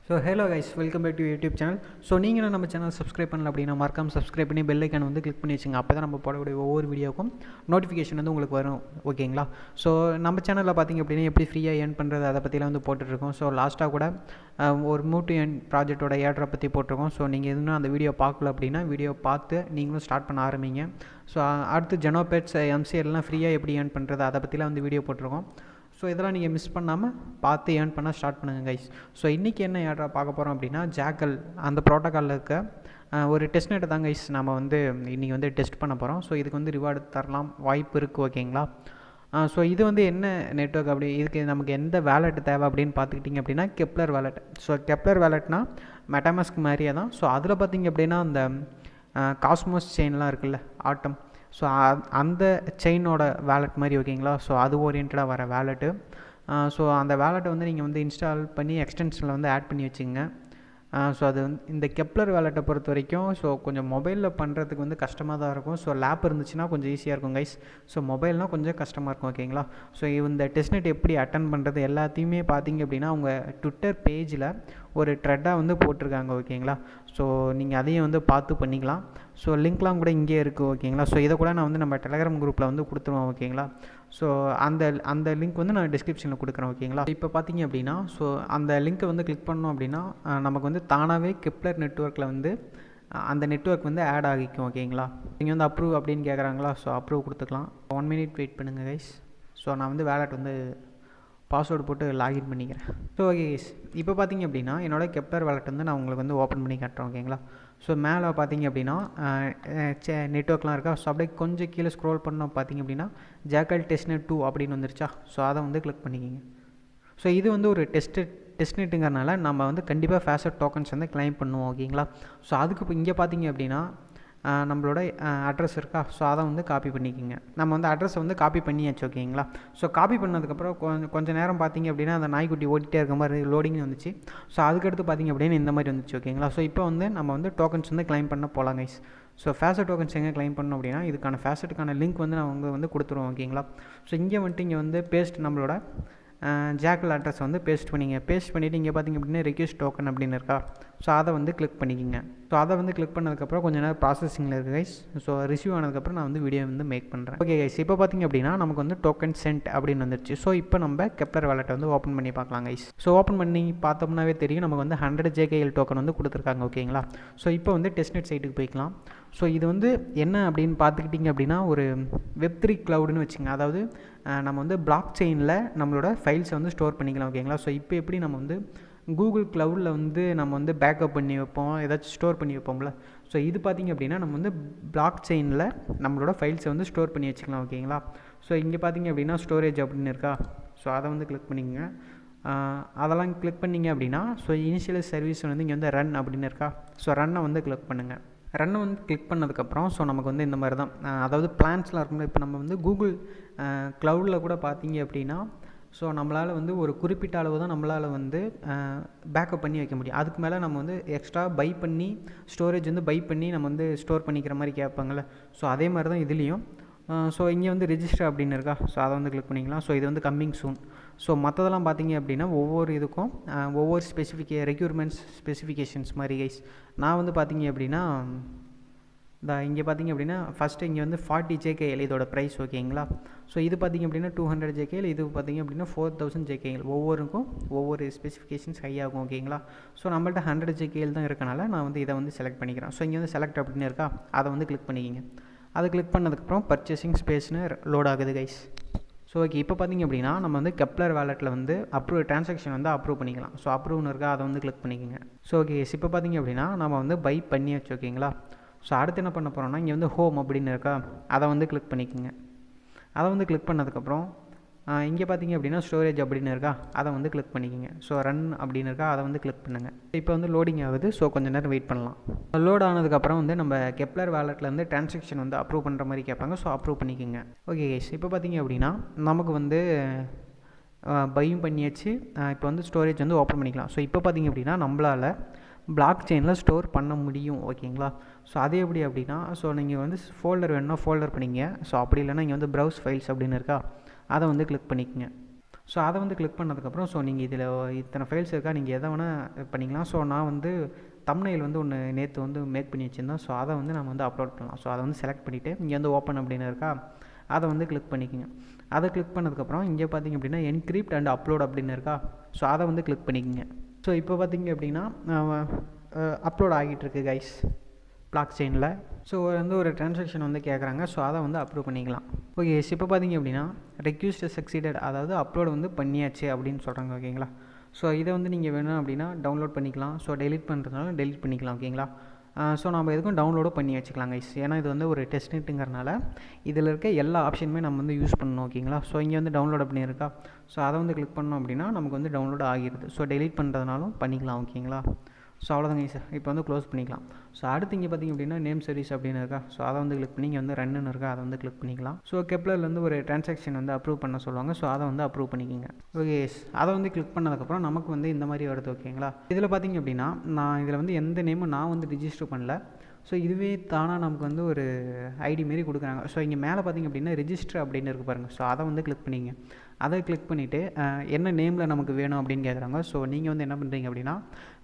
So hello guys, welcome back to YouTube channel. So நீங்களும் நம்ம channel subscribe பண்ணல அப்படின்னா மறக்காம சப்ஸ்கிரைப் பண்ணி பெல் ஐக்கான் வந்து கிளிக் பண்ணி வச்சுங்க. அப்போ தான் நம்ம போடக்கூடிய ஒவ்வொரு வீடியோக்கும் நோட்டிஃபிகேஷன் வந்து உங்களுக்கு வரும். ஓகேங்களா? ஸோ நம்ம சேனலில் பார்த்திங்க அப்படின்னா எப்படி ஃப்ரீயாக ஏர்ன் பண்ணுறது அதை பற்றிலாம் வந்து போட்டுட்ருக்கோம். ஸோ லாஸ்ட்டாக கூட ஒரு மூவ் டு ஏர்ன் ப்ராஜெக்டோட ஏர்ட்ராப் பற்றி போட்டிருக்கோம். ஸோ நீங்கள் எதுவும் அந்த வீடியோ பார்க்கல அப்படின்னா வீடியோ பார்த்து நீங்களும் ஸ்டார்ட் பண்ண ஆரம்பிங்க. ஸோ அடுத்து ஜெனோபேட்ஸ் எம்சிஎல்லாம் ஃப்ரீயாக எப்படி ஏர்ன் பண்ணுறது அதை பற்றிலாம் வந்து வீடியோ போட்டிருக்கோம். ஸோ இதெல்லாம் நீங்கள் மிஸ் பண்ணாமல் பார்த்து ஏர்ன் பண்ண ஸ்டார்ட் பண்ணுங்கள் கைஸ். ஸோ இன்றைக்கி என்ன ஏர்ட்ராப் பார்க்க போகிறோம் அப்படின்னா, ஜாக்கல் அந்த ப்ரோட்டோக்காலில் இருக்க ஒரு டெஸ்ட்நெட்டை தான் கைஸ் நம்ம வந்து இன்றைக்கி வந்து டெஸ்ட் பண்ண போகிறோம். ஸோ இதுக்கு வந்து ரிவார்டு தரலாம் வாய்ப்பு இருக்குது. ஓகேங்களா? ஸோ இது வந்து என்ன நெட்வொர்க் அப்படி இதுக்கு நமக்கு எந்த வேலெட் தேவை அப்படின்னு பார்த்துக்கிட்டிங்க அப்படின்னா கெப்லர் வேலெட். ஸோ கெப்லர் வேலெட்னா மெட்டாமாஸ்க் மாதிரியே தான். ஸோ அதில் பார்த்திங்க அப்படின்னா அந்த காஸ்மோஸ் செயின்லாம் இருக்குல்ல, ஆட்டம், ஸோ அந்த செயினோட வேலெட் மாதிரி. ஓகேங்களா? ஸோ அது ஓரியன்டாக வர வேலெட்டு. ஸோ அந்த வேலெட்டை வந்து நீங்கள் வந்து இன்ஸ்டால் பண்ணி எக்ஸ்டென்ஷனில் வந்து ஆட் பண்ணி வச்சுங்க. ஸோ அது வந்து இந்த கெப்லர் வேலெட்டை பொறுத்த வரைக்கும் ஸோ கொஞ்சம் மொபைலில் பண்ணுறதுக்கு வந்து கஷ்டமாக தான் இருக்கும். ஸோ லேப் இருந்துச்சுன்னா கொஞ்சம் ஈஸியாக இருக்கும் கைஸ். ஸோ மொபைல்னால் கொஞ்சம் கஷ்டமாக இருக்கும். ஓகேங்களா? ஸோ இந்த டெஸ்ட்நெட் எப்படி அட்டன் பண்ணுறது எல்லாத்தையுமே பார்த்திங்க அப்படின்னா அவங்க ட்விட்டர் பேஜில் ஒரு ட்ரெட்டாக வந்து போட்டிருக்காங்க. ஓகேங்களா? ஸோ நீங்கள் அதையும் வந்து பார்த்து பண்ணிக்கலாம். ஸோ லிங்க்லாம் கூட இங்கே இருக்குது. ஓகேங்களா? ஸோ இதை கூட நான் வந்து நம்ம டெலகிராம் குரூப்பில் வந்து கொடுத்துருவோம். ஓகேங்களா? ஸோ அந்த லிங்க் வந்து நான் டிஸ்கிரிப்ஷனில் கொடுக்குறேன். ஓகேங்களா? இப்போ பார்த்தீங்க அப்படின்னா ஸோ அந்த லிங்க்கை வந்து கிளிக் பண்ணோம் அப்படின்னா நமக்கு வந்து தானாகவே கெப்லர் நெட்வொர்க்கில் வந்து அந்த நெட்வொர்க் வந்து ஆட் ஆகிக்கும். ஓகேங்களா? நீங்கள் வந்து அப்ரூவ் அப்படின்னு கேட்குறாங்களா? ஸோ அப்ரூவ் கொடுத்துக்கலாம். 1 minute வெயிட் பண்ணுங்கள் கைஸ். ஸோ நான் வந்து வேலெட் வந்து பாஸ்வேர்டு போட்டு லாகின் பண்ணிக்கிறேன். ஸோ ஓகே கைஸ், இப்போ பார்த்தீங்க அப்படின்னா என்னோடய கெப்லர் வேலெட் வந்து நான் உங்களுக்கு வந்து ஓப்பன் பண்ணி காட்டுறேன். ஓகேங்களா? ஸோ மேலே பார்த்தீங்க அப்படின்னா நெட்வொர்க்லாம் இருக்கா. ஸோ அப்படியே கொஞ்சம் கீழே ஸ்க்ரோல் பண்ணோம் பார்த்தீங்க அப்படின்னா ஜாக்கல் டெஸ்ட்நெட் 2 அப்படின்னு வந்துருச்சா. ஸோ அதை வந்து கிளிக் பண்ணிக்கிங்க. ஸோ இது வந்து ஒரு டெஸ்ட்நெட்டுங்கிறனால நம்ம வந்து கண்டிப்பாக ஃபேசட் டோக்கன்ஸ் வந்து கிளைம் பண்ணுவோம். ஓகேங்களா? ஸோ அதுக்கு இப்போ இங்கே பார்த்தீங்க அப்படின்னா நம்மளோட அட்ரஸ் இருக்கா. ஸோ அதை வந்து காப்பி பண்ணிக்கிங்க. நம்ம வந்து அட்ரஸை வந்து காப்பி பண்ணியாச்சு. ஓகேங்களா? ஸோ காப்பி பண்ணதுக்கப்புறம் கொஞ்சம் நேரம் பார்த்திங்க அப்படின்னா அந்த நாய்க்குட்டி ஓடிட்டே இருக்க மாதிரி லோடிங் வந்துச்சு. ஸோ அதுக்கடுத்து பார்த்திங்க அப்படின்னா இந்த மாதிரி வந்துச்சு. ஓகேங்களா? ஸோ இப்போ வந்து நம்ம வந்து டோக்கன்ஸ் வந்து கிளைம் பண்ண போகலாம் கைஸ். ஸோ ஃபேசட் டோக்கன்ஸ் எங்கே கிளைம் பண்ணோம் அப்படின்னா இதுக்கான ஃபேசட்டுக்கான லிங்க் வந்து நான் வந்து கொடுத்துருவோம். ஓகேங்களா? ஸோ இங்கே வந்துட்டு இங்கே வந்து பேஸ்ட் நம்மளோட ஜாக்கல் அட்ரஸ் வந்து பேஸ்ட் பண்ணிவிட்டு இங்கே பார்த்திங்க அப்படின்னா ரெக்வெஸ்ட் டோக்கன் அப்படின்னு இருக்கா. ஸோ அதை வந்து கிளிக் பண்ணிக்கிங்க. ஸோ அதை வந்து கிளிக் பண்ணதுக்கப்புறம் கொஞ்சம் நேரம் ப்ராசஸிங்கில் இருக்குது கைஸ். ஸோ ரிசீவ் ஆனதுக்கப்புறம் நான் வந்து வீடியோ வந்து மேக் பண்ணுறேன். ஓகே கைஸ், இப்போ பார்த்திங்க அப்படின்னா நமக்கு வந்து டோக்கன் சென்ட் அப்படின்னு வந்துருச்சு. ஸோ இப்போ நம்ம கெப்லர் வேலெட்டை வந்து ஓப்பன் பண்ணி பார்க்கலாம் கைஸ். ஸோ ஓப்பன் பண்ணி பார்த்தோம்னாவே தெரியும் நமக்கு வந்து 100 JKL டோக்கன் வந்து கொடுத்துருக்காங்க. ஓகேங்களா? ஸோ இப்போ வந்து டெஸ்ட்நெட் சைட்டுக்கு போய்க்கலாம். ஸோ இது வந்து என்ன அப்படின்னு பார்த்துக்கிட்டிங்க அப்படின்னா ஒரு web3 க்ளவுடுன்னு வச்சுங்க. அதாவது நம்ம வந்து பிளாக் செயினில் நம்மளோட ஃபைல்ஸை வந்து ஸ்டோர் பண்ணிக்கலாம். ஓகேங்களா? ஸோ இப்போ எப்படி நம்ம வந்து கூகுள் க்ளவுடில் வந்து நம்ம வந்து பேக்கப் பண்ணி வைப்போம், ஏதாச்சும் ஸ்டோர் பண்ணி வைப்போம்ல. ஸோ இது பார்த்திங்க அப்படின்னா நம்ம வந்து பிளாக் செயினில் நம்மளோட ஃபைல்ஸை வந்து ஸ்டோர் பண்ணி வச்சுக்கலாம். ஓகேங்களா? ஸோ இங்கே பார்த்திங்க அப்படின்னா ஸ்டோரேஜ் அப்படின்னு இருக்கா. ஸோ அதை வந்து கிளிக் பண்ணிக்கங்க. அதெல்லாம் கிளிக் பண்ணிங்க அப்படின்னா ஸோ இனிஷியல் சர்வீஸ் வந்து இங்கே வந்து ரன் அப்படின்னு இருக்கா. ஸோ ரன்னை வந்து கிளிக் பண்ணுங்கள். ரன்னை வந்து கிளிக் பண்ணதுக்கப்புறம் ஸோ நமக்கு வந்து இந்த மாதிரி தான் அதாவது பிளான்ஸ்லாம் இருக்கும்ல. இப்போ நம்ம வந்து கூகுள் க்ளவுடில் கூட பார்த்திங்க அப்படின்னா ஸோ நம்மளால் வந்து ஒரு குறிப்பிட்ட அளவு தான் நம்மளால் வந்து பேக்கப் பண்ணி வைக்க முடியும். அதுக்கு மேலே நம்ம வந்து எக்ஸ்ட்ரா பை பண்ணி ஸ்டோரேஜ் வந்து பை பண்ணி நம்ம வந்து ஸ்டோர் பண்ணிக்கிற மாதிரி கேட்பாங்கள்ல. ஸோ அதே மாதிரி தான் இதுலேயும். ஸோ இங்கே வந்து ரெஜிஸ்டர் அப்படின்னு இருக்கா. ஸோ அதை வந்து கிளிக் பண்ணிக்கலாம். ஸோ இது வந்து கம்மிங் சூன். ஸோ மற்றதெல்லாம் பார்த்திங்க அப்படின்னா ஒவ்வொரு இதுக்கும் ஒவ்வொரு ரெக்யூர்மெண்ட்ஸ் ஸ்பெசிஃபிகேஷன்ஸ் மாதிரி கைஸ். நான் வந்து பார்த்திங்க அப்படின்னா இங்கே பார்த்திங்க அப்படின்னா ஃபஸ்ட்டு இங்கே வந்து 40 JKL இதோட ப்ரைஸ். ஓகேங்களா? ஸோ இது பார்த்திங்க அப்படின்னா 200 JKL, இது பார்த்திங்க அப்படின்னா 4000 JKL. ஒவ்வொருக்கும் ஒவ்வொரு ஸ்பெசிஃபிகேஷன்ஸ் ஹை ஆகும். ஓகேங்களா? ஸோ நம்மள்ட்ட 100 JKL தான் இருக்கனால நான் வந்து இதை வந்து செலக்ட் பண்ணிக்கிறேன். ஸோ இங்கே வந்து செலக்ட் அப்படின்னு இருக்கா. அதை வந்து கிளிக் பண்ணிக்கிங்க. அதை கிளிக் பண்ணதுக்கப்புறம் பர்ச்சேசிங் ஸ்பேஸ்னு லோட் ஆகுது கைஸ். ஸோ ஓகே, இப்போ பார்த்திங்க அப்படின்னா நம்ம வந்து கெப்லர் வேலெட்டில் வந்து ட்ரான்சாக்ஷன் வந்து அப்ரூவ் பண்ணிக்கலாம். ஸோ அப்ரூவ்னு இருக்கா. அதை வந்து கிளிக் பண்ணிக்கோங்க. ஸோ ஓகே, இப்போ பார்த்திங்க அப்படின்னா நம்ம வந்து பை பண்ணியாச்சு. ஓகேங்களா? ஸோ அடுத்து என்ன பண்ண போகிறோம்னா இங்கே வந்து ஹோம் அப்படின்னு இருக்கா. அதை வந்து கிளிக் பண்ணிக்கோங்க. அதை வந்து கிளிக் பண்ணதுக்கப்புறம் இங்கே பார்த்திங்க அப்படின்னா ஸ்டோரேஜ் அப்படின்னு இருக்கா. அதை வந்து கிளிக் பண்ணிக்கோங்க. ஸோ ரன் அப்படின்னு இருக்கா. அதை வந்து கிளிக் பண்ணுங்கள். இப்போ வந்து லோடிங் ஆகுது. ஸோ கொஞ்சம் நேரம் வெயிட் பண்ணலாம். லோட் ஆனதுக்கப்புறம் வந்து நம்ம கெப்லர் வேலெட்லேருந்து ட்ரான்சாக்ஷன் வந்து அப்ரூவ் பண்ணுற மாதிரி கேட்பாங்க. ஸோ அப்ரூவ் பண்ணிக்கோங்க. ஓகே கைஸ், இப்போ பார்த்திங்க அப்படின்னா நமக்கு வந்து பையும் பண்ணியாச்சு. இப்போ வந்து ஸ்டோரேஜ் வந்து ஓப்பன் பண்ணிக்கலாம். ஸோ இப்போ பார்த்திங்க அப்படின்னா நம்மளால் பிளாக் செயினில் ஸ்டோர் பண்ண முடியும். ஓகேங்களா? ஸோ அது எப்படி அப்படின்னா ஸோ நீங்கள் வந்து ஃபோல்டர் வேணும்னா ஃபோல்டர் பண்ணிங்க. ஸோ அப்படி இல்லைனா இங்கே வந்து ப்ரௌஸ் ஃபைல்ஸ் அப்படின்னு இருக்கா. அதை வந்து கிளிக் பண்ணிக்கோங்க. ஸோ அதை வந்து கிளிக் பண்ணதுக்கப்புறம் ஸோ நீங்கள் இதில் இத்தனை ஃபைல்ஸ் இருக்கா, நீங்கள் எதை வேணால் பண்ணிக்கலாம். ஸோ நான் வந்து தம்ப்நெயில் வந்து ஒன்று நேற்று வந்து மேக் பண்ணி வச்சுருந்தேன். ஸோ அதை வந்து நம்ம வந்து அப்லோட் பண்ணலாம். ஸோ அதை வந்து செலக்ட் பண்ணிவிட்டு இங்கே வந்து ஓப்பன் அப்படின்னு இருக்கா, அதை வந்து கிளிக் பண்ணிக்கோங்க. அதை கிளிக் பண்ணதுக்கப்புறம் இங்கே பார்த்திங்க அப்படின்னா என்கிரிப்ட் அண்ட் அப்லோட் அப்படின்னு இருக்கா, ஸோ அதை வந்து கிளிக் பண்ணிக்கோங்க. ஸோ இப்போ பார்த்திங்க அப்படின்னா அப்லோட் ஆகிட்டுருக்கு கைஸ் பிளாக் செயினில். ஸோ வந்து ஒரு ட்ரான்சாக்ஷன் வந்து கேட்குறாங்க. ஸோ அதை வந்து அப்ரூவ் பண்ணிக்கலாம். ஓகே, இப்போ பார்த்திங்க அப்படின்னா ரெக்யூஸ்ட் சக்சீடட், அதாவது அப்லோட் வந்து பண்ணியாச்சு அப்படின்னு சொல்கிறாங்க. ஓகேங்களா. ஸோ இதை வந்து நீங்கள் வேணும் அப்படின்னா டவுன்லோட் பண்ணிக்கலாம். ஸோ டெலிட் பண்ணுறதுனால டெலிட் பண்ணிக்கலாம். ஓகேங்களா. ஸோ நம்ம எதுக்கும் டவுன்லோடும் பண்ணி வச்சுக்கலாம் கைஸ். ஏன்னா இது வந்து ஒரு டெஸ்ட்நெட்டுங்கிறனால இதில் இருக்க எல்லா ஆப்ஷனுமே நம்ம வந்து யூஸ் பண்ணணும். ஓகேங்களா. ஸோ இங்கே வந்து டவுன்லோட் அப்படி இருக்கா, ஸோ அதை வந்து கிளிக் பண்ணோம் அப்படின்னா நமக்கு வந்து டவுன்லோட் ஆகிடுது. ஸோ டெலிட் பண்ணுறதுனாலும் பண்ணிக்கலாம். ஓகேங்களா. ஸோ அவ்வளோதாங்க கைஸ். இப்போ வந்து க்ளோஸ் பண்ணிக்கலாம். ஸோ அடுத்து இங்கே பார்த்திங்க அப்படின்னா நேம் சர்வீஸ் அப்படின்னு இருக்கா, ஸோ அதை வந்து கிளிக் பண்ணி இங்கே வந்து ரன்னு இருக்கா, அதை வந்து கிளிக் பண்ணிக்கலாம். ஸோ கெப்லர்லேருந்து ஒரு ட்ரான்சாக்ஷன் வந்து அப்ரூவ் பண்ண சொல்லுவாங்க. ஸோ அதை வந்து அப்ரூவ் பண்ணிக்கோங்க. ஓகே, அதை வந்து கிளிக் பண்ணதுக்கப்புறம் நமக்கு வந்து இந்த மாதிரி வருது. ஓகேங்களா. இதில் பார்த்திங்க அப்படின்னா நான் இதில் வந்து எந்த நேமும் நான் வந்து ரிஜிஸ்டர் பண்ணல. ஸோ இதுவே தானாக நமக்கு வந்து ஒரு ஐடி மாரி கொடுக்குறாங்க. ஸோ இங்கே மேலே பார்த்திங்க அப்படின்னா ரெஜிஸ்டர் அப்படின்னு இருக்குது பாருங்கள். ஸோ அதை வந்து கிளிக் பண்ணிங்க. அதை கிளிக் பண்ணிவிட்டு என்ன நேமில் நமக்கு வேணும் அப்படின்னு கேட்குறாங்க. ஸோ நீங்கள் வந்து என்ன பண்ணுறீங்க அப்படின்னா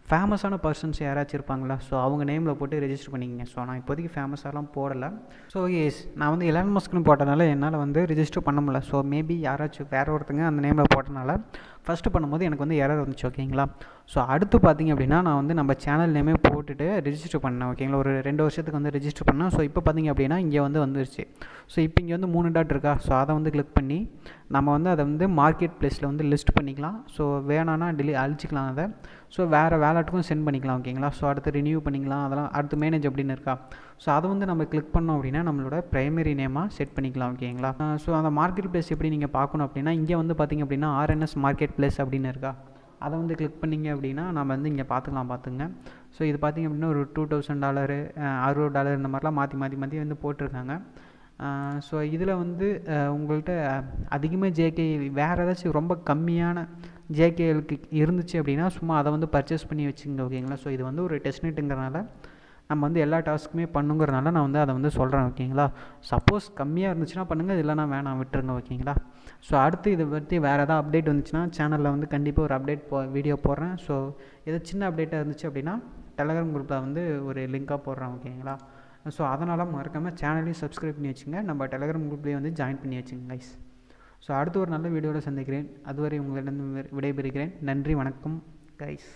ஃபேமஸான பர்சன்ஸ் யாராச்சும் இருப்பாங்களா, ஸோ அவங்க நேமில் போட்டு ரெஜிஸ்டர் பண்ணிக்கங்க. ஸோ நான் இப்போதைக்கு ஃபேமஸாலாம் போடலை. ஸோ எஸ், நான் வந்து எலான் மஸ்க்னு போட்டனால என்னால் வந்து ரெஜிஸ்டர் பண்ண முடியல. ஸோ மேபி யாராச்சும் வேறு ஒருத்தங்க அந்த நேமில் போட்டனால ஃபஸ்ட்டு பண்ணும்போது எனக்கு வந்து எரர் வந்துச்சு. ஓகேங்களா. ஸோ அடுத்து பார்த்திங்க அப்படின்னா நான் வந்து நம்ம சேனல் நேமே போட்டுட்டு ரெஜிஸ்டர் பண்ணேன். ஓகேங்களா. ஒரு 2 வருஷத்துக்கு வந்து ரெஜிஸ்டர் பண்ணேன். ஸோ இப்போ பார்த்திங்க அப்படின்னா இங்கே வந்து வந்துருச்சு. ஸோ இப்போ இங்கே வந்து 3 டாட் இருக்கா, ஸோ அதை வந்து கிளிக் பண்ணி நம்ம வந்து அதை வந்து மார்க்கெட் ப்ளேஸில் வந்து லிஸ்ட் பண்ணிக்கலாம். ஸோ வேணான்னா அழிச்சிக்கலாம் அதை. ஸோ வேறு வேலட்டுக்கும் சென்ட் பண்ணிக்கலாம். ஓகேங்களா. ஸோ அடுத்து ரினியூ பண்ணிக்கலாம். அதெல்லாம் அடுத்து மேனேஜ் அப்படின்னு இருக்கா, ஸோ அதை வந்து நம்ம கிளிக் பண்ணோம் அப்படின்னா நம்மளோட ப்ரைமரி நேமாக செட் பண்ணிக்கலாம். ஓகேங்களா. ஸோ அந்த மார்க்கெட் ப்ளேஸ் எப்படி நீங்கள் பார்க்கணும் அப்படின்னா இங்கே வந்து பார்த்திங்க அப்படின்னா ஆர்என்எஸ் மார்க்கெட் ப்ளேஸ் அப்படின்னு இருக்கா, அதை வந்து கிளிக் பண்ணிங்க அப்படின்னா நம்ம வந்து இங்கே பார்த்துங்க. ஸோ இது பார்த்திங்க அப்படின்னா ஒரு $2000 $60 இந்த மாதிரிலாம் மாற்றி வந்து போட்டிருக்காங்க. ஸோ இதில் வந்து உங்கள்கிட்ட அதிகமாக ஜேகே வேறு ஏதாச்சும் ரொம்ப கம்மியான ஜேகேலுக்கு இருந்துச்சு அப்படின்னா சும்மா அதை வந்து பர்ச்சேஸ் பண்ணி வச்சுங்க. ஓகேங்களா. ஸோ இது வந்து ஒரு டெஸ்ட்நெட்டுங்கிறனால நம்ம வந்து எல்லா டாஸ்க்குமே பண்ணுங்கிறனால நான் வந்து அதை வந்து சொல்கிறேன். ஓகேங்களா. சப்போஸ் கம்மியாக இருந்துச்சுன்னா பண்ணுங்கள், இல்லைனா வேணாம் விட்டுருங்க. ஓகேங்களா. ஸோ அடுத்து இதை பற்றி வேறு எதாவது அப்டேட் வந்துச்சுன்னா சேனலில் வந்து கண்டிப்பாக ஒரு அப்டேட் வீடியோ போடுறேன். ஸோ எது சின்ன அப்டேட்டாக இருந்துச்சு அப்படின்னா டெலகிராம் குரூப்பில் வந்து ஒரு லிங்காக போடுறேன். ஓகேங்களா. ஸோ அதனால் மறக்காமல் சேனலையும் சப்ஸ்கிரைப் பண்ணி வச்சுங்க, நம்ம டெலகிராம் குரூப்லேயே வந்து ஜாயின் பண்ணி வச்சுங்க கைஸ். ஸோ அடுத்து ஒரு நல்ல வீடியோவில் சந்திக்கிறேன். அதுவரை உங்களிடம் விடைபெறுகிறேன். நன்றி, வணக்கம் கைஸ்.